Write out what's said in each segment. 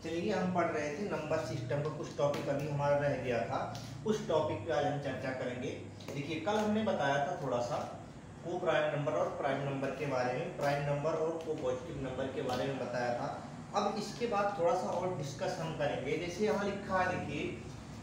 चलिए हम पढ़ रहे थे नंबर सिस्टम का कुछ टॉपिक अभी हमारा रह गया था, उस टॉपिक पे आज हम चर्चा करेंगे। देखिए कल हमने बताया था थोड़ा सा को प्राइम नंबर और प्राइम नंबर के बारे में, प्राइम नंबर और को पॉजिटिव नंबर के बारे में बताया था। अब इसके बाद थोड़ा सा और डिस्कस हम करेंगे। जैसे यहाँ लिखा है देखिए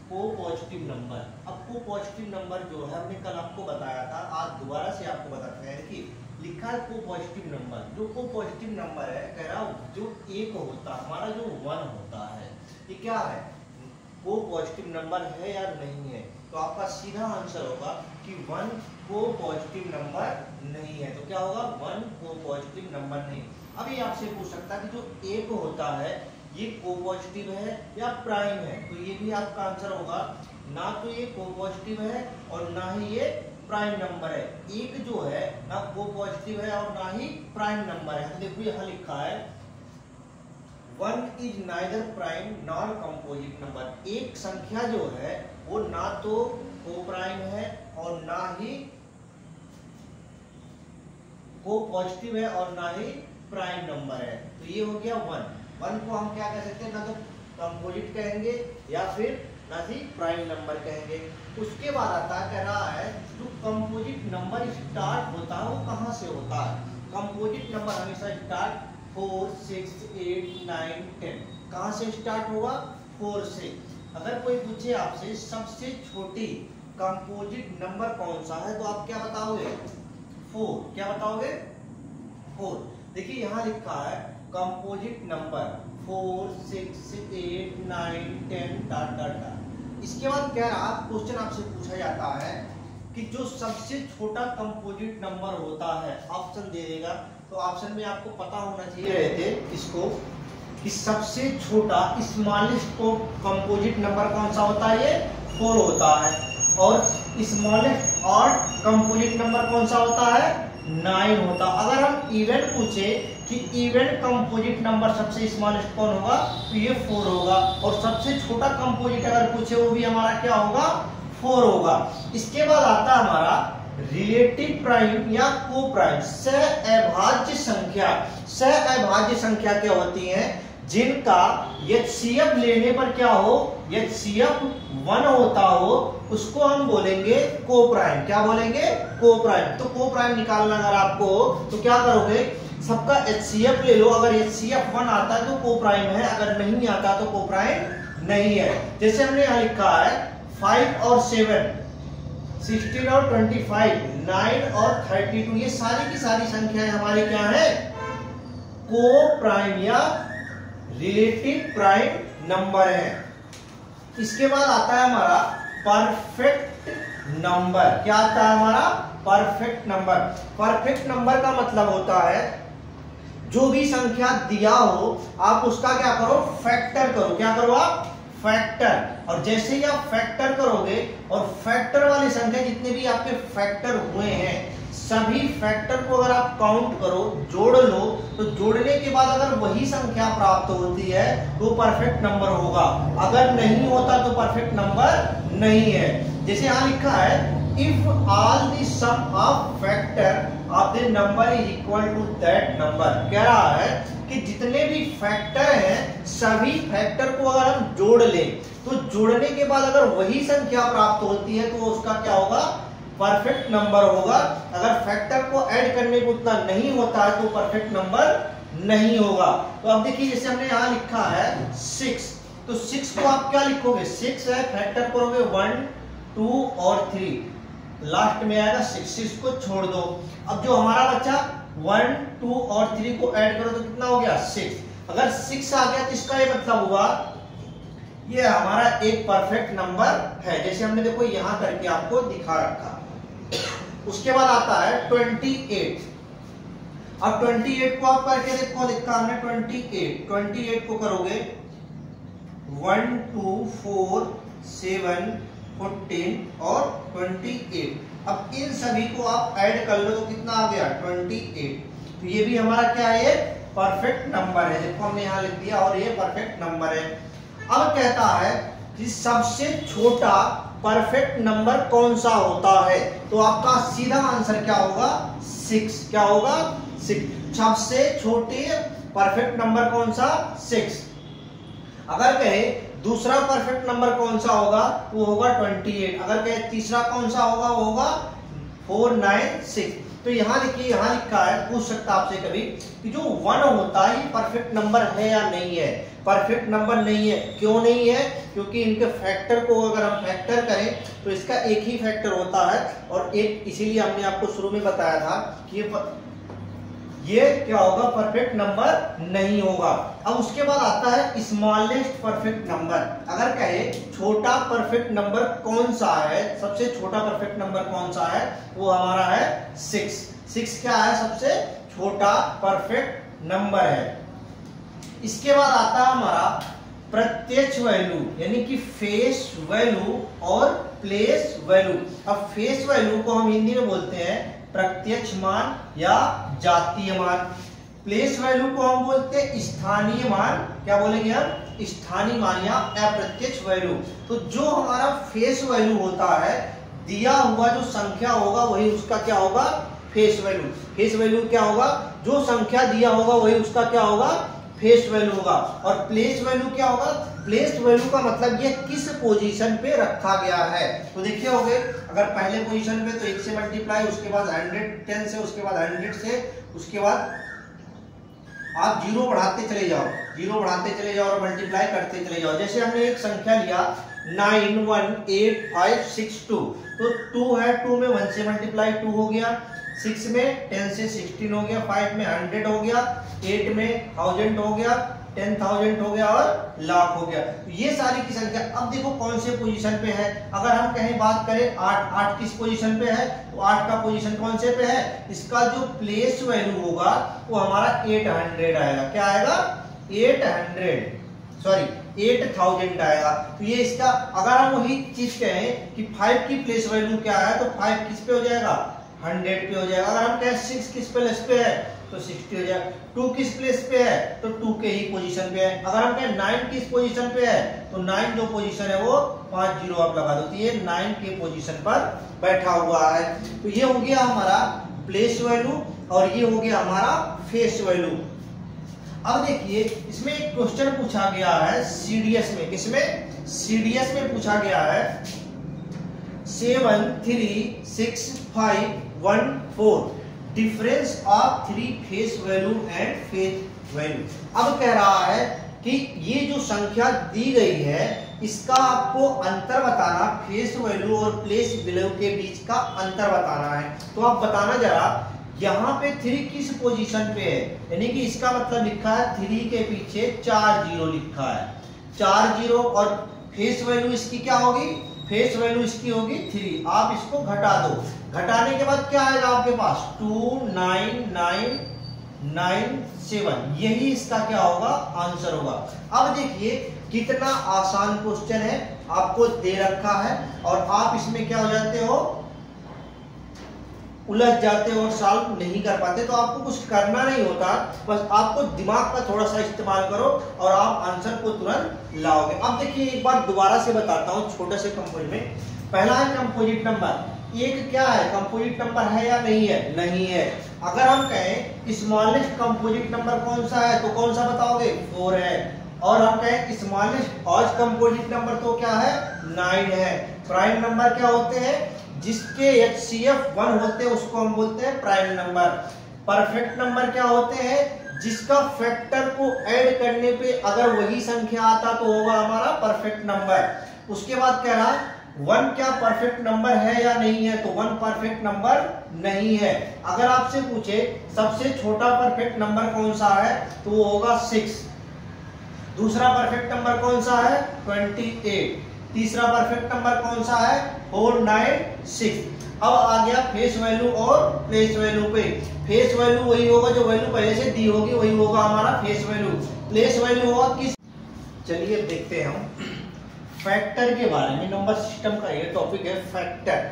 को पॉजिटिव नंबर। अब को पॉजिटिव नंबर जो है हमने कल आपको बताया था, आज दोबारा से आपको बताते हैं। देखिए लिखा है को पॉजिटिव नंबर। जो को पॉजिटिव नंबर है कह रहा हूँ जो एक होता है हमारा, जो 1 होता है, ये क्या है, को पॉजिटिव नंबर है या नहीं है। तो आपका सीधा आंसर होगा कि 1 को पॉजिटिव नंबर नहीं है। तो क्या होगा, 1 को पॉजिटिव नंबर नहीं। अब ये आपसे पूछ सकता है कि जो एक होता है ये को पॉजिटिव है या प्राइम है। तो ये भी आपका आंसर होगा ना तो ये को पॉजिटिव है और ना ही ये प्राइम नंबर है। एक जो है ना को पॉजिटिव है और ना ही प्राइम नंबर है। तो देखो यहाँ लिखा है 1 is neither prime nor composite number. एक संख्या जो है वो ना तो को प्राइम है और ना ही को पॉजिटिव है और ना ही प्राइम नंबर है। तो ये हो गया 1 को हम क्या कह सकते हैं, ना तो कंपोजिट कहेंगे या फिर ना ही प्राइम नंबर कहेंगे। उसके बाद आता है, कह रहा है जो कंपोजिट नंबर स्टार्ट होता है वो कहाँ से होता है। कंपोजिट नंबर हमेशा स्टार्ट 4, 6, 8, 9, 10 कहाँ से स्टार्ट होगा, 4 से। अगर कोई पूछे आपसे सबसे छोटी कंपोजिट नंबर कौन सा है तो आप क्या बताओगे, 4। क्या बताओगे, 4। देखिए यहाँ लिखा है composite number 4, 6, 8, 9, 10 dot dot dot. इसके बाद क्या रहा, क्वेश्चन आपसे पूछा जाता है कि जो सबसे छोटा कंपोजिट नंबर होता है, ऑप्शन दे देगा। तो ऑप्शन में आपको पता होना चाहिए रहते इसको कि सबसे छोटा स्मॉलेस्ट को कंपोजिट नंबर कौन सा होता है, ये 4 होता है। और स्मॉलेस्ट ऑड कंपोजिट नंबर कौन सा होता है, 9 होता। अगर हम इवन पूछे कि इवन कंपोजिट नंबर सबसे स्मॉलेस्ट कौन होगा तो ये 4 होगा। और सबसे छोटा कंपोजिट अगर पूछे वो भी हमारा क्या होगा, 4 होगा। इसके बाद आता है हमारा रिलेटिव प्राइम या को प्राइम। सहअभाज्य संख्या। सहअभाज्य संख्या क्या होती है, जिनका HCF लेने पर क्या हो, HCF 1 होता हो, उसको हम बोलेंगे को प्राइम। क्या बोलेंगे, को प्राइम। तो को प्राइम निकालना अगर आपको तो क्या करोगे, सबका HCF ले लो। अगर HCF 1 आता है तो को प्राइम है, अगर नहीं आता तो को प्राइम नहीं है। जैसे हमने यहाँ लिखा है 5 और 7, 16 और 25, 9 और 32, ये सारी की सारी संख्याएं हमारी क्या है, को प्राइम या रिलेटिव प्राइम नंबर है। इसके बाद आता है हमारा परफेक्ट नंबर। क्या आता है हमारा, परफेक्ट नंबर। परफेक्ट नंबर का मतलब होता है जो भी संख्या दिया हो आप उसका क्या करो, फैक्टर करो। क्या करो आप, फैक्टर। और जैसे ही आप फैक्टर करोगे और फैक्टर वाली संख्या जितने भी आपके फैक्टर हुए हैं सभी फैक्टर को अगर आप काउंट करो, जोड़ लो, तो जोड़ने के बाद अगर वही संख्या प्राप्त होती है तो परफेक्ट नंबर होगा। अगर नहीं होता तो परफेक्ट नंबर नहीं है। जैसे यहाँ लिखा है if all the sum of factor of the number is equal to that number. कह रहा है कि जितने भी फैक्टर हैं सभी फैक्टर को अगर हम जोड़ लें तो जोड़ने के बाद अगर वही संख्या प्राप्त होती है तो उसका क्या होगा, परफेक्ट नंबर होगा। अगर फैक्टर को ऐड करने को उतना नहीं होता है तो परफेक्ट नंबर नहीं होगा। तो अब देखिए जैसे हमने यहाँ लिखा है 6, तो 6 को आप क्या लिखोगे, 6 है, फैक्टर करोगे 1, 2 और 3, लास्ट में आएगा 6 को छोड़ दो। अब जो हमारा बच्चा 1, 2 और 3 को ऐड करो तो कितना हो गया, 6। अगर 6 आ गया तो इसका ये मतलब हुआ ये हमारा एक परफेक्ट नंबर है। जैसे हमने देखो यहां करके आपको दिखा रखा। उसके बाद आता है 28। अब 28 को आप करके देखो, लिखा हमने 28 को करोगे 1, 2, 4, 7, 14 और 28। अब इन सभी को आप ऐड कर लो तो कितना आ गया, 28। तो ये भी हमारा क्या है, परफेक्ट नंबर है। देखो हमने यहाँ लिख दिया और ये परफेक्ट नंबर है। अब कहता है कि सबसे छोटा परफेक्ट नंबर कौन सा होता है, तो आपका सीधा आंसर क्या होगा, 6। क्या होगा, 6। सबसे छोटे परफेक्ट नंबर कौन सा, 6। अगर कहे दूसरा परफेक्ट नंबर कौन सा होगा, वो होगा 28। अगर कहे तीसरा कौन सा होगा, वो होगा 496। तो यहाँ देखिए, यहाँ लिखा है, पूछ सकता आपसे कभी कि जो 1 होता है ये परफेक्ट नंबर है या नहीं है। परफेक्ट नंबर नहीं है। क्यों नहीं है? क्योंकि इनके फैक्टर को अगर हम फैक्टर करें तो इसका एक ही फैक्टर होता है और एक, इसीलिए हमने आपको शुरू में बताया था कि ये क्या होगा, परफेक्ट नंबर नहीं होगा। अब उसके बाद आता है स्मॉलेस्ट परफेक्ट नंबर। अगर कहे छोटा परफेक्ट नंबर कौन सा है, सबसे छोटा परफेक्ट नंबर कौन सा है, वो हमारा है 6। 6 क्या है, सबसे छोटा परफेक्ट नंबर है। इसके बाद आता है हमारा प्रत्यक्ष वैल्यू, यानी कि फेस वैल्यू और प्लेस वैल्यू। अब फेस वैल्यू को हम हिंदी में बोलते हैं प्रत्यक्ष मान या जातीय मान। प्लेस वैल्यू को हम बोलते हैं स्थानीय मान। क्या बोलेंगे हम? स्थानीय मान या अप्रत्यक्ष वैल्यू। तो जो हमारा फेस वैल्यू होता है, दिया हुआ जो संख्या होगा वही उसका क्या होगा, फेस वैल्यू। फेस वैल्यू क्या होगा, जो संख्या दिया होगा वही उसका क्या होगा, फेस वैल्यू होगा। और प्लेस वैल्यू क्या होगा, प्लेस वैल्यू का मतलब ये किस पोजीशन पे रखा गया है। तो देखिए होगे, अगर पहले पोजीशन पे तो 1 से मल्टीप्लाई, उसके बाद 110 से, उसके बाद 100 से, उसके बाद आप जीरो बढ़ाते चले जाओ, जीरो बढ़ाते चले जाओ और मल्टीप्लाई करते चले जाओ। जैसे हमने एक संख्या लिया 91856 तो 2 है, 2 में 1 से मल्टीप्लाई 2 हो गया, 6 में 10 से 16 हो गया, 5 में 100 हो गया, 8 में 1000 हो गया, 10,000 हो गया और लाख हो गया। तो ये सारी की संख्या। अब देखो कौन से पोजीशन पे है। अगर हम कहीं बात करें 8 किस पोजीशन पे है, तो 8 का पोजीशन कौन से पे है, इसका जो प्लेस वैल्यू होगा वो हमारा 800 आएगा। क्या आएगा, 8000 आएगा। तो ये इसका, अगर हम वही चीज कहें कि 5 की प्लेस वैल्यू क्या है, तो 5 किस पे हो जाएगा, 100 पे हो जाएगा। अगर हम कहें 6 किस प्लेस पे है तो 60 हो जाएगा। 2 किस प्लेस पे है तो 2 के ही पोजीशन पे है। अगर हम कहें 9 किस पोजीशन पे है तो 9 जो पोजीशन है वो 5 जीरो आप लगा दो, तो ये 9 के पोजीशन पर बैठा हुआ है। तो ये हो गया हमारा प्लेस वैल्यू और ये हो गया हमारा फेस वैल्यू। अब देखिए इसमें एक क्वेश्चन पूछा गया है सीडीएस में। किसमें, सीडीएस में पूछा गया है 7 3 6 5 1 4 difference of 3 face value and face value. अब कह रहा है कि ये जो संख्या दी गई है इसका आपको अंतर बताना, फेस वैल्यू और प्लेस वैल्यू के बीच का अंतर बताना है। तो आप बताना जरा, यहाँ पे 3 किस पोजीशन पे है, यानी कि इसका मतलब लिखा है 3 के पीछे 4 जीरो लिखा है, 4 जीरो। और फेस वैल्यू इसकी क्या होगी, फेस वैल्यू इसकी होगी 3। आप इसको घटा दो, घटाने के बाद क्या आएगा आपके पास 29997। यही इसका क्या होगा, आंसर होगा। अब देखिए कितना आसान क्वेश्चन है, आपको दे रखा है और आप इसमें क्या हो जाते हो, उलझ जाते हो और सॉल्व नहीं कर पाते। तो आपको कुछ करना नहीं होता, बस आपको दिमाग का थोड़ा सा इस्तेमाल करो और आप आंसर को तुरंत लाओगे। अब देखिए एक बार दोबारा से बताता हूँ छोटे से कंपोजिट में। पहला है कंपोजिट नंबर। एक क्या है, कंपोजिट नंबर है या नहीं है, नहीं है। अगर हम कहें स्मॉलेस्ट कंपोजिट नंबर कौन सा है तो कौन सा बताओगे, 4 है। और हम कहें स्मॉलेस्ट ऑड कंपोजिट नंबर तो क्या है, 9 है। प्राइम नंबर क्या होते हैं, जिसके HCF 1 होते हैं उसको हम बोलते हैं प्राइम नंबर। परफेक्ट नंबर क्या होते हैं, जिसका फैक्टर को ऐड करने पे अगर वही संख्या आता तो होगा हमारा परफेक्ट नंबर। उसके बाद कह रहा है 1 क्या परफेक्ट नंबर है या नहीं है, तो 1 परफेक्ट नंबर नहीं है। अगर आपसे पूछे सबसे छोटा परफेक्ट नंबर कौन सा है तो वो होगा 6। दूसरा परफेक्ट नंबर कौन सा है, 28। तीसरा परफेक्ट नंबर कौन सा है, 496। अब आ गया फेस वैल्यू और प्लेस वैल्यू पे। फेस वैल्यू वही होगा जो वैल्यू पहले से दी होगी, वही होगा हमारा फेस वैल्यू। प्लेस वैल्यू होगा किस, चलिए देखते हैं हम फैक्टर के बारे में। नंबर सिस्टम का ये टॉपिक है फैक्टर।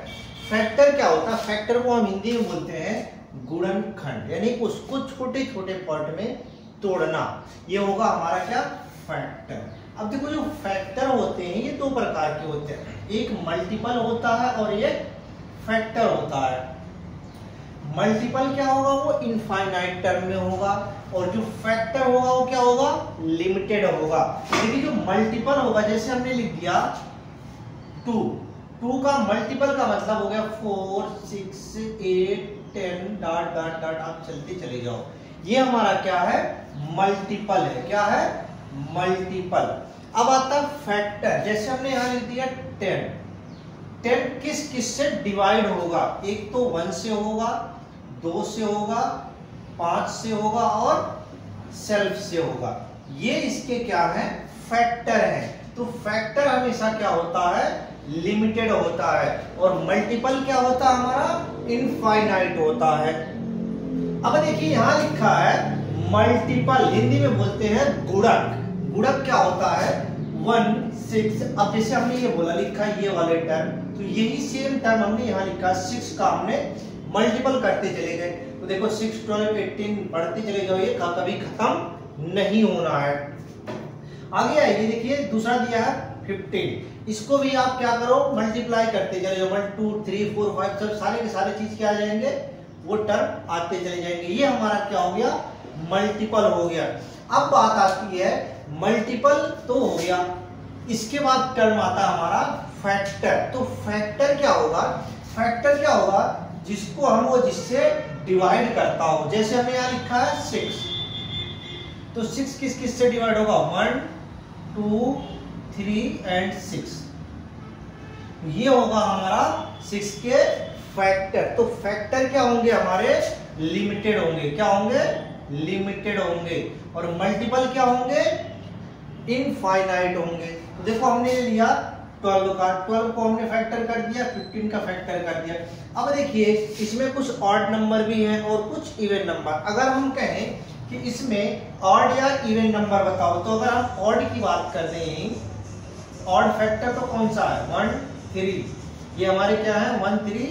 फैक्टर क्या होता है, फैक्टर को हम हिंदी में बोलते हैं गुणनखंड, यानी उसको छोटे छोटे पार्ट में तोड़ना। ये होगा हमारा क्या, फैक्टर। अब देखो जो फैक्टर होते हैं ये 2 प्रकार के होते हैं, एक मल्टीपल होता है और एक फैक्टर होता है। मल्टीपल क्या होगा, वो इनफाइनाइट टर्म में होगा और जो फैक्टर होगा वो क्या होगा, लिमिटेड होगा। देखिए जो मल्टीपल होगा, जैसे हमने लिख दिया 2 का मल्टीपल का मतलब हो गया 4 6 8 10 डॉट डॉट डॉट, आप चलते चले जाओ। ये हमारा क्या है, मल्टीपल है। क्या है, मल्टीपल। अब आता है फैक्टर, जैसे हमने यहां लिख दिया 10 किस किस से डिवाइड होगा, एक तो 1 से होगा, 2 से होगा, 5 से होगा और सेल्फ से होगा। ये इसके क्या है, फैक्टर है। तो फैक्टर हमेशा क्या होता है, लिमिटेड होता है, और मल्टीपल क्या होता है हमारा, इनफाइनाइट होता है। अब देखिए यहां लिखा है मल्टीपल, हिंदी में बोलते हैं गुणक। गुणक क्या होता है, 1 6। अब जैसे हमने ये बोला लिखा ये वाले टर्म, तो यही सेम टर्म हमने यहाँ लिखा 6 का हमने मल्टीपल करते चले गए। तो देखो 6 12 18 बढ़ते चले जाओ, ये कभी खत्म नहीं होना है। आगे आइए, देखिए दूसरा दिया है 15। इसको भी आप क्या करो, मल्टीप्लाई करते चले जाओ, 1 2 3 4 5 सब सारे के सारे चीज क्या आ जाएंगे, वो टर्म आते चले जाएंगे। ये हमारा क्या हो गया, मल्टीपल हो गया। अब बात आती है मल्टीपल तो हो गया, इसके बाद टर्म आता है हमारा फैक्टर। तो फैक्टर क्या होगा, फैक्टर क्या होगा, जिसको हम वो जिससे डिवाइड करता हो। जैसे हमने यहाँ लिखा है 6, तो 6 किस किस से डिवाइड होगा, 1 2 3 एंड 6। ये होगा हमारा 6 के फैक्टर। तो फैक्टर क्या होंगे हमारे, लिमिटेड होंगे। क्या होंगे, लिमिटेड होंगे। और मल्टीपल क्या होंगे, इनफाइनाइट होंगे। तो देखो हमने लिया 12 का, 12 को हमने फैक्टर कर दिया, 15 का फैक्टर कर दिया। अब देखिए इसमें कुछ ऑड नंबर भी हैं और कुछ इवन नंबर। अगर हम कहें कि इसमें ऑड या इवन नंबर बताओ, तो अगर हम ऑड की बात कर दें, ऑड फैक्टर तो कौन सा है, 1 3। ये हमारे क्या है, 1 3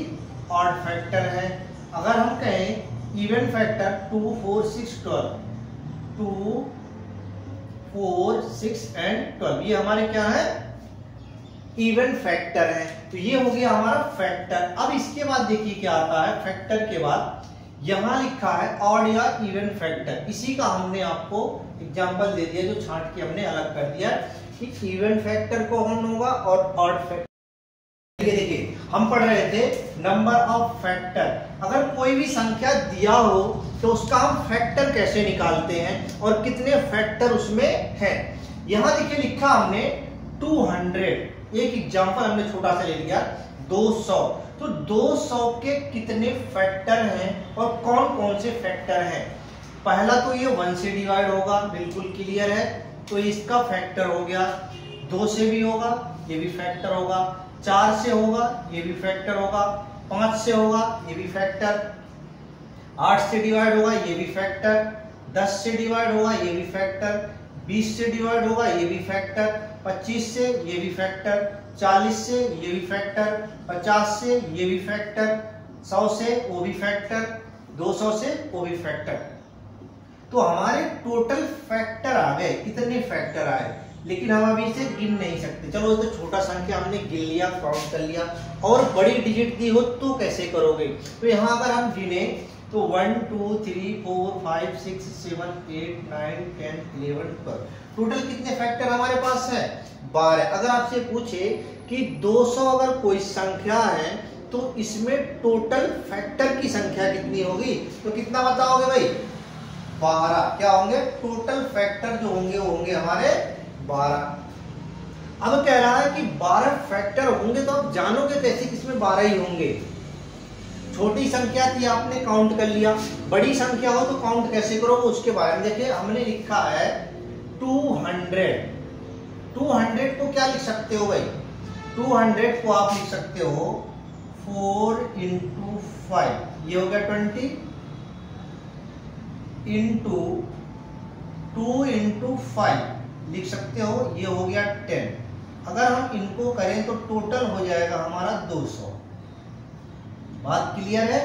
ऑड फैक्टर है। अगर हम कहें इवन फैक्टर 2 4 6 12, 2 4 6 एंड 12, ये हमारे क्या है, इवन फैक्टर है। तो ये हो गया हमारा फैक्टर। अब इसके बाद देखिए क्या आता है, फैक्टर के बाद यहां लिखा है ऑड या इवन फैक्टर। इसी का हमने आपको एग्जांपल दे दिया, जो छांट के हमने अलग कर दिया कि इवन फैक्टर कौन होगा और ऑड फैक्टर। देखिए हम पढ़ रहे थे नंबर ऑफ फैक्टर। अगर कोई भी संख्या दिया हो तो उसका हम फैक्टर कैसे निकालते हैं और कितने फैक्टर उसमें हैं। यहां देखिए लिखा हमने 200, एक एग्जांपल हमने छोटा सा ले लिया 200। तो 200 के कितने फैक्टर हैं और कौन कौन से फैक्टर हैं। पहला तो ये 1 से डिवाइड होगा, बिल्कुल क्लियर है, तो इसका फैक्टर हो गया। 2 से भी होगा, ये भी फैक्टर होगा। 4 से होगा, ये भी फैक्टर होगा। 5 से होगा, ये भी फैक्टर। 8 से डिवाइड होगा, ये भी फैक्टर। 10 से डिवाइड होगा, ये भी फैक्टर। 20 से डिवाइड होगा, ये भी फैक्टर। 25 से ये भी फैक्टर। 40 से ये भी फैक्टर। 50 से ये भी फैक्टर। 100 से वो भी फैक्टर। 200 से वो भी फैक्टर। तो हमारे टोटल फैक्टर आ गए, कितने फैक्टर आए, लेकिन हम अभी इसे गिन नहीं सकते। चलो तो छोटा संख्या हमने गिन लिया, काउंट कर लिया, और बड़ी डिजिट दी हो तो कैसे करोगे। तो यहाँ अगर हम गिने तो 1 2 3 4 5 6 7 8 9 10 11 12, टोटल कितने फैक्टर हमारे पास है, 12। अगर आपसे पूछे कि 200 अगर कोई संख्या है तो इसमें टोटल फैक्टर की संख्या कितनी होगी, तो कितना बताओगे भाई, 12। क्या होंगे, टोटल फैक्टर जो होंगे वो होंगे हमारे 12। अब कह रहा है कि 12 फैक्टर होंगे, तो आप जानोगे कैसे किसमें 12 ही होंगे। छोटी संख्या थी आपने काउंट कर लिया, बड़ी संख्या हो तो काउंट कैसे करोगे उसके बारे में देखिए। हमने लिखा है 200। 200 को क्या लिख सकते हो भाई, 200 को आप लिख सकते हो 4 × 5, ये हो गया 20, इंटू 2 × 5 लिख सकते हो, ये हो गया 10। अगर हम इनको करें तो टोटल हो जाएगा हमारा 200। बात क्लियर है।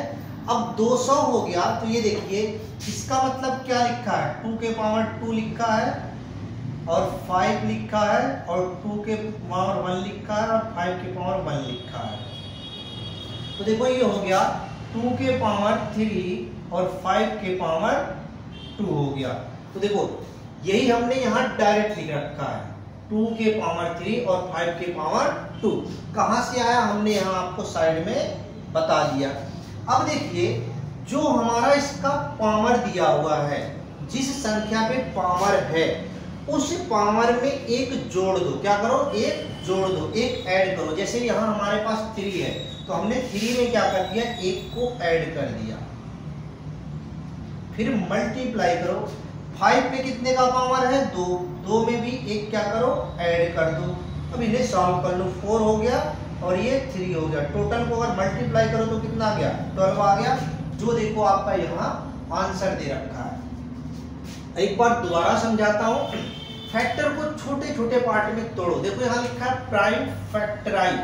अब 200 हो गया तो ये देखिए इसका मतलब क्या लिखा है, 2 के पावर 2 लिखा है और 5 लिखा है और 2 के पावर 1 लिखा है और 5 के पावर 1 लिखा है। तो देखो ये हो गया 2 के पावर 3 और 5 के पावर 2 हो गया। तो देखो यही हमने यहाँ डायरेक्ट लिख रखा है, 2 के पावर 3 और 5 के पावर 2। कहां से आया हमने यहाँ आपको साइड में बता दिया। अब देखिए जो हमारा इसका पावर दिया हुआ है, जिस संख्या पे पावर है उस पावर में एक जोड़ दो। क्या करो? एक जोड़ दो, एक ऐड करो। जैसे यहाँ हमारे पास 3 है तो हमने 3 में क्या कर दिया, एक को ऐड कर दिया, फिर मल्टीप्लाई करो। 5 पे कितने का पावर है? 2, 2 में भी एक क्या करो, ऐड कर दो। अब इन्हें सॉल्व कर लो, 4 हो गया और ये 3 हो गया। टोटल को अगर मल्टीप्लाई करो तो कितना आ गया? 12 आ गया। जो देखो आपका यहाँ आंसर दे रखा है। एक बार दोबारा समझाता हूं। फैक्टर को छोटे छोटे पार्ट में तोड़ो। देखो यहाँ लिखा है प्राइम फैक्टराइज।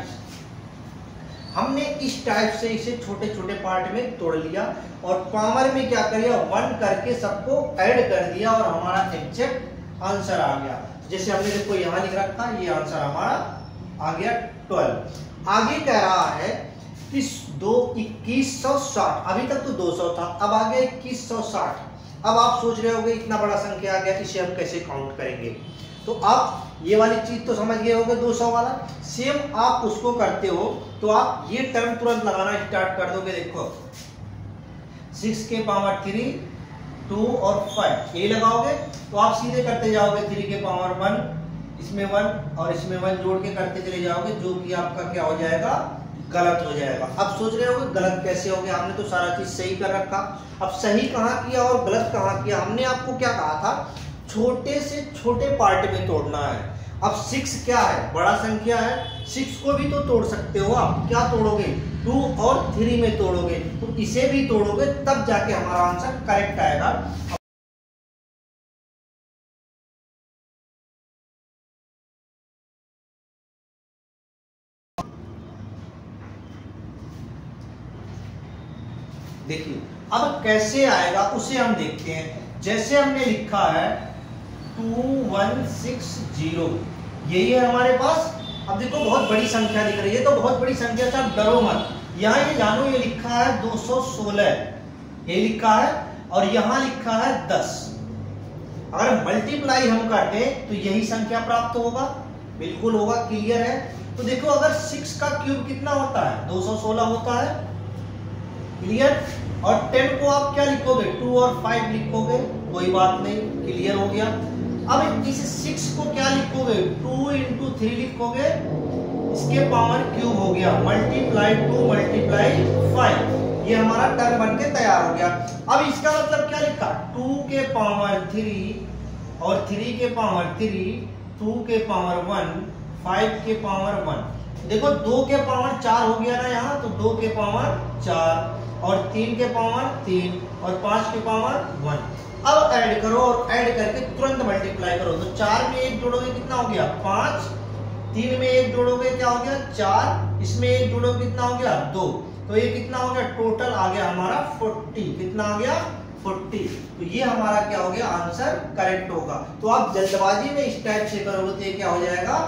हमने इस टाइप से इसे छोटे छोटे पार्ट में तोड़ लिया और पावर में क्या कर दिया, 1 करके सबको ऐड कर दिया और हमारा एग्जैक्ट आंसर आ गया। जैसे हमने देखो यहाँ लिख रखा, ये आंसर हमारा आ गया 12। आगे कह रहा है कि 2160। अभी तक तो 200 था, अब आ गया 2160। अब आप सोच रहे होंगे इतना बड़ा संख्या आ गया, इसे हम कैसे काउंट करेंगे। तो आप ये वाली चीज तो समझ गए होंगे 200 वाला। सेम आप उसको करते हो तो आप ये टर्म तुरंत लगाना स्टार्ट कर दोगे। देखो 6 के पावर 3, 2 और 5 ये लगाओगे तो आप सीधे करते जाओगे 3 के पावर 1, इसमें 1 और इसमें 1 जोड़ के करते चले जाओगे, जो कि आपका क्या हो जाएगा, गलत हो जाएगा। अब सोच रहे होगे गलत कैसे हो गया, हमने तो सारा चीज सही कर रखा। अब सही कहाँ किया और गलत कहाँ किया? हमने आपको क्या कहा था, छोटे से छोटे पार्ट में तोड़ना है। अब 6 क्या है, बड़ा संख्या है, 6 को भी तो तोड़ सकते हो आप। क्या तोड़ोगे? 2 और 3 में तोड़ोगे, तो इसे भी तोड़ोगे तब जाके हमारा आंसर करेक्ट आएगा। देखिए अब कैसे आएगा उसे हम देखते हैं। जैसे हमने लिखा है 2160, यही है हमारे पास। अब देखो बहुत बड़ी संख्या दिख रही है, तो बहुत बड़ी संख्या से आप डरो मत। यहाँ ये जानो, ये लिखा है 216, ये लिखा है, और यहाँ लिखा है 10। अगर मल्टीप्लाई हम करते तो यही संख्या प्राप्त होगा, बिल्कुल होगा, क्लियर है। तो देखो अगर 6 का क्यूब कितना होता है, 216 होता है, क्लियर। और 10 को आप क्या लिखोगे, 2 और 5 लिखोगे, कोई बात नहीं, क्लियर हो गया। अब इस 6 को क्या लिखोगे, 2 into 3 लिखोगे, इसके पावर क्यूब हो गया, मल्टीप्लाई 2 मल्टीप्लाई 5, ये हमारा टर्म बन के तैयार हो गया। अब इसका मतलब क्या लिखा, 2 के पावर 3 और 3 के पावर 3, 2 के पावर 1, 5 के पावर 1। देखो 2 के पावर 4 हो गया ना यहाँ, तो 2 के पावर 4 और 3 के पावर 3 और 5 के पावर 1। अब ऐड करो और ऐड करके तुरंत मल्टीप्लाई करो। तो 4 में 1 जोड़ोगे कितना हो गया, 5, 3 में 1 जोड़ोगे क्या हो गया, 4, इसमें 1 जोड़ोगे कितना हो गया, 2, तो ये कितना हो गया, टोटल आ गया हमारा 40। कितना आ गया, 40। तो ये हमारा क्या हो गया, आंसर करेक्ट होगा। तो आप जल्दबाजी में इस टाइप से करोगे तो ये क्या हो जाएगा,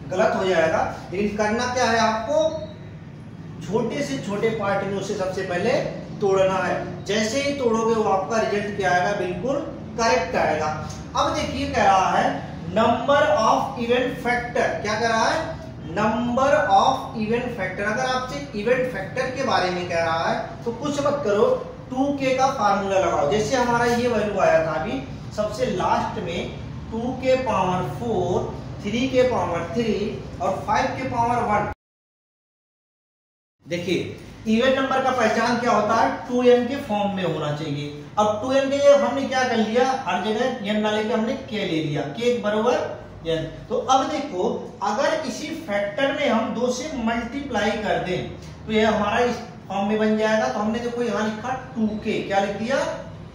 गलत हो जाएगा। लेकिन करना क्या है आपको, छोटे से छोटे पार्ट में उसे सबसे पहले तोड़ना है। जैसे ही तोड़ोगे वो आपका रिजल्ट क्या आएगा, बिल्कुल करेक्ट आएगा। अब देखिए कह रहा है नंबर ऑफ इवेंट फैक्टर। क्या कह रहा है, नंबर ऑफ इवेंट फैक्टर। अगर आपसे इवेंट फैक्टर के बारे में कह रहा है तो कुछ मत करो, 2k का फार्मूला लगाओ। जैसे हमारा ये वैल्यू आया था अभी सबसे लास्ट में, 2 के पावर 4, 3 के पावर 3 और 5 के पावर 1। देखिए इवन नंबर का पहचान क्या होता है, 2n के फॉर्म में होना चाहिए। अब 2n के लिए हमने क्या कर लिया, हर जगह n ना लेके हमने k ले लिया, k बराबर n। तो अब देखो अगर इसी फैक्टर में हम 2 से मल्टीप्लाई कर दें तो ये हमारा इस फॉर्म में बन जाएगा। तो हमने देखो यहाँ लिखा 2k, क्या लिख दिया,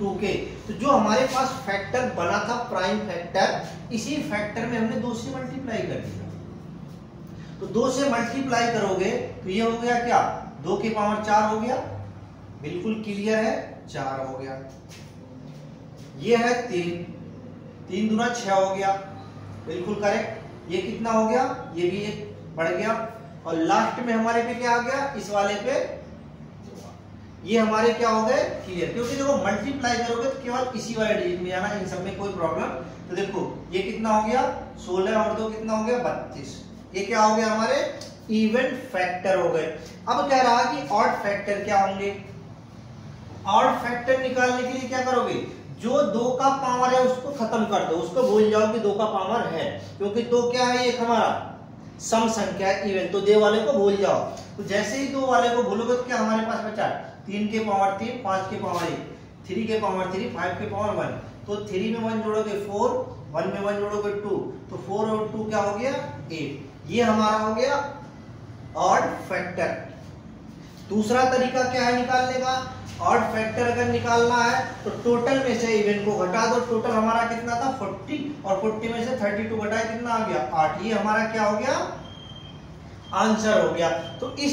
2k। तो जो हमारे पास फैक्टर बना था प्राइम फैक्टर, इसी फैक्टर में हमने 2 से मल्टीप्लाई कर दिया। तो 2 से मल्टीप्लाई करोगे तो ये हो गया क्या, 2 के पावर 4 हो गया, बिल्कुल क्लियर है, 4 हो गया। ये है 3, 3 दूना 6 हो गया, बिल्कुल करेक्ट। ये कितना हो गया, ये भी एक बढ़ गया। और लास्ट में हमारे पे क्या आ गया, इस वाले पे ये हमारे क्या हो गए क्लियर, क्योंकि देखो मल्टीप्लाई करोगे तो केवल इसी वाले डिजिट में जाना, इन सब में कोई प्रॉब्लम। तो देखो ये कितना हो गया 16 और 2 कितना हो गया 32, ये क्या हो गया हमारे इवन फैक्टर हो गए। अब कह रहा कि ऑड फैक्टर क्या होंगे, ऑड फैक्टर निकालने के लिए क्या करोगे, जो 2 का पावर है उसको खत्म कर दो, उसको भूल जाओ कि 2 का पावर है, क्योंकि 2 क्या है एक हमारा सम संख्या है इवन, तो दे वाले को भूल जाओ। तो जैसे ही 2 वाले को भूलोगे तो क्या हमारे पास बचा 3 के पावर 3, 5 के पावर 1, 3 के पावर 3, 5 के पावर 1, तो 3 में 1 जोड़ोगे 4, 1 में 1 जोड़ोगे 2, तो 4 और 2 क्या हो गया 8। ये हमारा हो गया ऑड फैक्टर। दूसरा तरीका क्या है निकालने का, ऑड फैक्टर अगर निकालना है तो टोटल में से इवन को घटा दो, टोटल हमारा कितना था 40, और 40 में से 32 घटाए कितना आ गया 8, ये हमारा क्या हो गया आंसर हो गया। तो इस